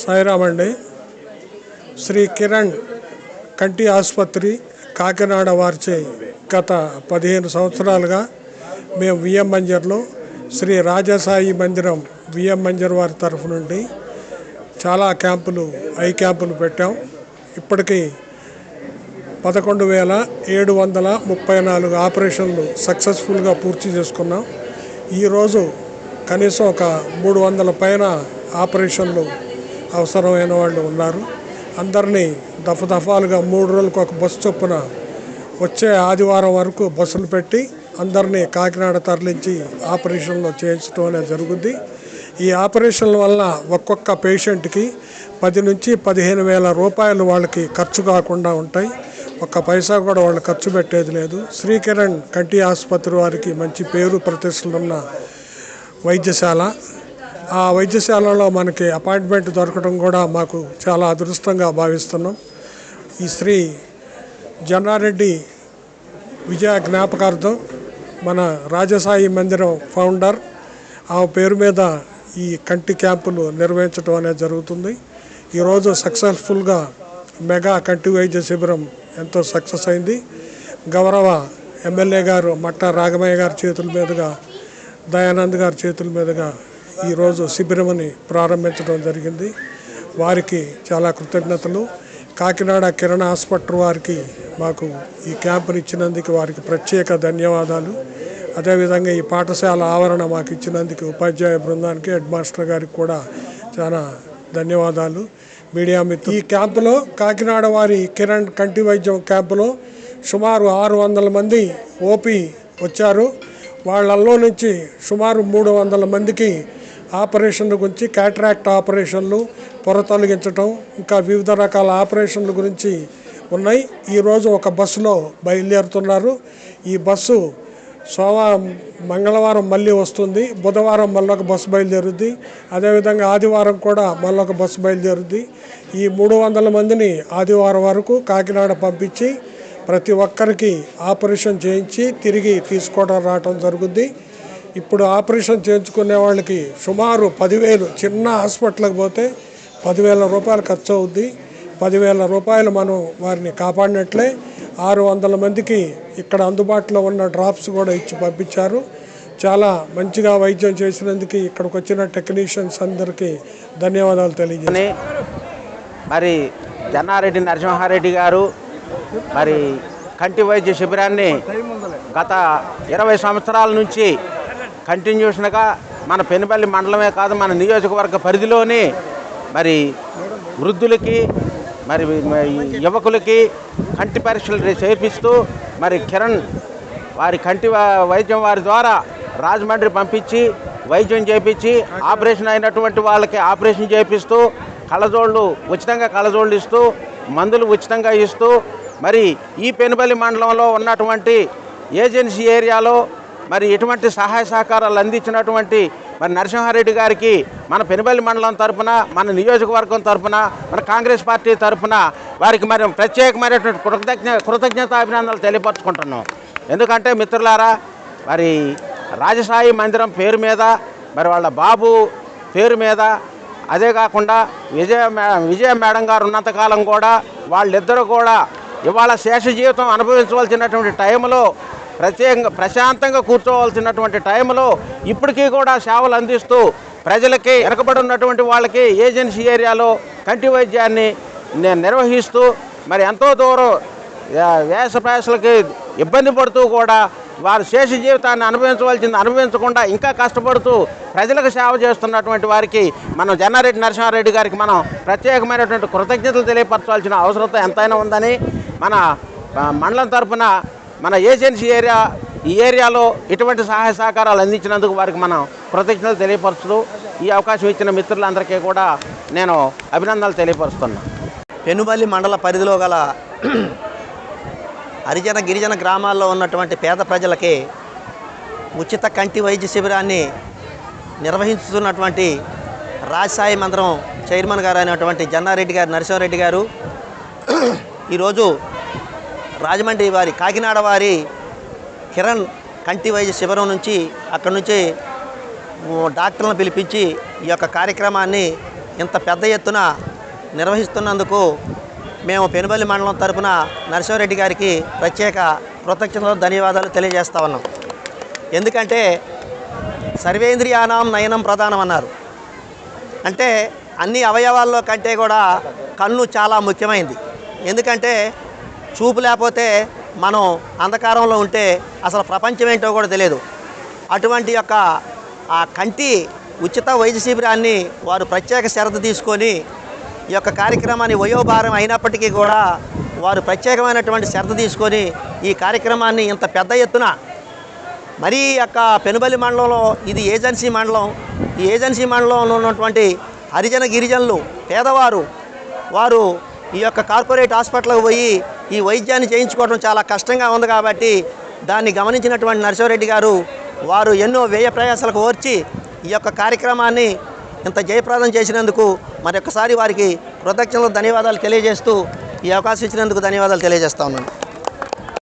సాయిరామ్ అండి. శ్రీ కిరణ్ కంటి ఆసుపత్రి కాకినాడ వారిచే గత 15 సంవత్సరాలుగా మేము విఎం మంజర్లో శ్రీ రాజసాయి మందిరం విఎం మంజర్ వారి తరఫు నుండి చాలా ఐ క్యాంపులు పెట్టాం. ఇప్పటికీ 11,734 ఆపరేషన్లు సక్సెస్ఫుల్గా పూర్తి చేసుకున్నాం. ఈరోజు కనీసం ఒక 300 పైన ఆపరేషన్లు అవసరమైన వాళ్ళు ఉన్నారు. అందరినీ దఫాలుగా 3 రోజులకు ఒక బస్సు చొప్పున వచ్చే ఆదివారం వరకు బస్సులు పెట్టి అందరినీ కాకినాడ తరలించి ఆపరేషన్లు చేయించడం అనేది జరుగుద్ది. ఈ ఆపరేషన్ల వల్ల ఒక్కొక్క పేషెంట్కి 10 నుంచి 15,000 రూపాయలు వాళ్ళకి ఖర్చు కాకుండా ఉంటాయి. ఒక్క పైసా కూడా వాళ్ళు ఖర్చు పెట్టేది లేదు. శ్రీ కిరణ్ కంటి ఆసుపత్రి వారికి మంచి పేరు ప్రతిష్టలున్న వైద్యశాల. ఆ వైద్యశాలలో మనకి అపాయింట్మెంట్ దొరకడం కూడా మాకు చాలా అదృష్టంగా భావిస్తున్నాం. ఈ శ్రీ జన్నారెడ్డి విజయ జ్ఞాపకార్థం మన రాజసాయి మందిరం ఫౌండర్ ఆ పేరు మీద ఈ కంటి క్యాంపులు నిర్వహించడం అనేది జరుగుతుంది. ఈరోజు సక్సెస్ఫుల్గా మెగా కంటి వైద్య శిబిరం ఎంతో సక్సెస్ అయింది. గౌరవ ఎమ్మెల్యే గారు మట్ట రాఘమయ్య గారి చేతుల మీదుగా, దయానంద్ గారి చేతుల మీదుగా ఈరోజు శిబిరంని ప్రారంభించడం జరిగింది. వారికి చాలా కృతజ్ఞతలు. కాకినాడ కిరణ్ హాస్పిటల్ వారికి మాకు ఈ క్యాంపుని ఇచ్చినందుకు వారికి ప్రత్యేక ధన్యవాదాలు. అదేవిధంగా ఈ పాఠశాల ఆవరణ మాకు ఇచ్చినందుకు ఉపాధ్యాయ బృందానికి, హెడ్ మాస్టర్ గారికి కూడా చాలా ధన్యవాదాలు. మీడియా మిత్రులు, ఈ క్యాంపులో కాకినాడ వారి కిరణ్ కంటి వైద్యం క్యాంపులో సుమారు 600 మంది ఓపీ వచ్చారు. వాళ్ళల్లో నుంచి సుమారు 300 మందికి ఆపరేషన్ల గురించి, క్యాటరాక్ట్ ఆపరేషన్లు, పొర తొలగించటం, ఇంకా వివిధ రకాల ఆపరేషన్ల గురించి ఉన్నాయి. ఈరోజు ఒక బస్సులో బయలుదేరుతున్నారు. ఈ బస్సు మంగళవారం మళ్ళీ వస్తుంది. బుధవారం మళ్ళీ ఒక బస్సు బయలుదేరుద్ది. అదేవిధంగా ఆదివారం కూడా మళ్ళీ ఒక బస్సు బయలుదేరుద్ది. ఈ 300 మందిని ఆదివారం వరకు కాకినాడ పంపించి ప్రతి ఒక్కరికి ఆపరేషన్ చేయించి తిరిగి తీసుకోవడం రావడం జరుగుద్ది. ఇప్పుడు ఆపరేషన్ చేయించుకునే వాళ్ళకి సుమారు 10,000, చిన్న హాస్పిటల్కి పోతే 10,000 రూపాయలు ఖర్చు అవుద్ది. 10,000 రూపాయలు మనం వారిని కాపాడినట్లే. 600 మందికి ఇక్కడ అందుబాటులో ఉన్న డ్రాప్స్ కూడా ఇచ్చి పంపించారు. చాలా మంచిగా వైద్యం చేసినందుకు ఇక్కడికి వచ్చిన టెక్నీషియన్స్ అందరికీ ధన్యవాదాలు తెలియజేస్తాను. మరి జన్నారెడ్డి నరసింహారెడ్డి గారు మరి కంటి వైద్య శిబిరాన్ని గత 20 సంవత్సరాల నుంచి కంటిన్యూషన్గా మన పెనుపల్లి మండలమే కాదు, మన నియోజకవర్గ పరిధిలోని మరి వృద్ధులకి, మరి యువకులకి కంటి పరీక్షలు చేపిస్తూ మరి కిరణ్ వారి కంటి వైద్యం వారి ద్వారా రాజమండ్రి పంపించి వైద్యం చేపించి ఆపరేషన్ అయినటువంటి వాళ్ళకి ఆపరేషన్ చేపిస్తూ కళ్ళజోళ్ళు ఉచితంగా కళ్ళజోళ్ళు ఇస్తూ మందులు ఉచితంగా ఇస్తూ మరి ఈ పెనుపల్లి మండలంలో ఉన్నటువంటి ఏజెన్సీ ఏరియాలో మరి ఎటువంటి సహాయ సహకారాలు అందించినటువంటి మరి నరసింహారెడ్డి గారికి మన పెనుపల్లి మండలం తరఫున, మన నియోజకవర్గం తరఫున, మన కాంగ్రెస్ పార్టీ తరఫున వారికి మరి ప్రత్యేకమైనటువంటి కృతజ్ఞతాభినందనలు తెలియపరచుకుంటున్నాం. ఎందుకంటే మిత్రులారా, మరి రాజసాయి మందిరం పేరు మీద, మరి వాళ్ళ బాబు పేరు మీద, అదే కాకుండా విజయ మేడం గారు ఉన్నంతకాలం కూడా వాళ్ళిద్దరూ కూడా ఇవాళ శేష జీవితం అనుభవించవలసినటువంటి టైంలో, ప్రశాంతంగా కూర్చోవలసినటువంటి టైంలో ఇప్పటికీ కూడా సేవలు అందిస్తూ ప్రజలకి వెనకబడి ఉన్నటువంటి వాళ్ళకి ఏజెన్సీ ఏరియాలో కంటి వైద్యాన్ని నిర్వహిస్తూ మరి ఎంతో దూరం వేసప్రాసలకి ఇబ్బంది పడుతూ కూడా వారు శేష జీవితాన్ని అనుభవించకుండా ఇంకా కష్టపడుతూ ప్రజలకు సేవ చేస్తున్నటువంటి వారికి మనం జన్నారెడ్డి నరసింహారెడ్డి గారికి మనం ప్రత్యేకమైనటువంటి కృతజ్ఞతలు తెలియపరచాల్సిన అవసరం ఎంతైనా ఉందని మన మండలం తరఫున మన ఏజెన్సీ ఈ ఏరియాలో ఇటువంటి సహాయ సహకారాలు అందించినందుకు వారికి మనం కృతజ్ఞతలు తెలియపరుస్తూ ఈ అవకాశం ఇచ్చిన మిత్రులందరికీ కూడా నేను అభినందనలు తెలియపరుస్తున్నాను. పెనుపల్లి మండల పరిధిలో గల హరిజన గిరిజన గ్రామాల్లో ఉన్నటువంటి పేద ప్రజలకి ఉచిత కంటి వైద్య శిబిరాన్ని నిర్వహిస్తున్నటువంటి రాజసాయి మందిరం చైర్మన్ గారు అయినటువంటి జన్నారెడ్డి గారు నరసింహారెడ్డి గారు ఈరోజు రాజమండ్రి వారి కాకినాడ వారి కిరణ్ కంటి వైద్య శిబిరం నుంచి అక్కడి నుంచి డాక్టర్లను పిలిపించి ఈ యొక్క కార్యక్రమాన్ని ఇంత పెద్ద ఎత్తున నిర్వహిస్తున్నందుకు మేము పెనుబల్లి మండలం తరపున నరసింహారెడ్డి గారికి ప్రత్యేక కృతజ్ఞతలు ధన్యవాదాలు తెలియజేస్తా ఉన్నాం. ఎందుకంటే సర్వేంద్రియానాం నయనం ప్రధానం అన్నారు. అంటే అన్ని అవయవాల్లో కంటే కూడా కన్ను చాలా ముఖ్యమైనది. ఎందుకంటే చూపు లేకపోతే మనం అంధకారంలో ఉంటే అసలు ప్రపంచం ఏంటో కూడా తెలియదు. అటువంటి యొక్క ఆ కంటి ఉచిత వైద్య శిబిరాన్ని వారు ప్రత్యేక శ్రద్ధ తీసుకొని ఈ యొక్క కార్యక్రమాన్ని వయోభారం అయినప్పటికీ కూడా వారు ప్రత్యేకమైనటువంటి శ్రద్ధ తీసుకొని ఈ కార్యక్రమాన్ని ఇంత పెద్ద ఎత్తున మరీ యొక్క పెనుబల్లి మండలంలో ఇది ఏజెన్సీ మండలం. ఈ ఏజెన్సీ మండలంలో ఉన్నటువంటి హరిజన గిరిజనులు పేదవారు వారు ఈ యొక్క కార్పొరేట్ హాస్పిటల్కి పోయి ఈ వైద్యాన్ని చేయించుకోవడం చాలా కష్టంగా ఉంది. కాబట్టి దాన్ని గమనించినటువంటి నరసింహారెడ్డి గారు వారు ఎన్నో వ్యయ ప్రయాసాలకు ఓర్చి ఈ యొక్క కార్యక్రమాన్ని ఇంత జయప్రదం చేసినందుకు మరొకసారి వారికి కృతజ్ఞతలు ధన్యవాదాలు తెలియజేస్తూ ఈ అవకాశం ఇచ్చినందుకు ధన్యవాదాలు తెలియజేస్తా ఉన్నాను.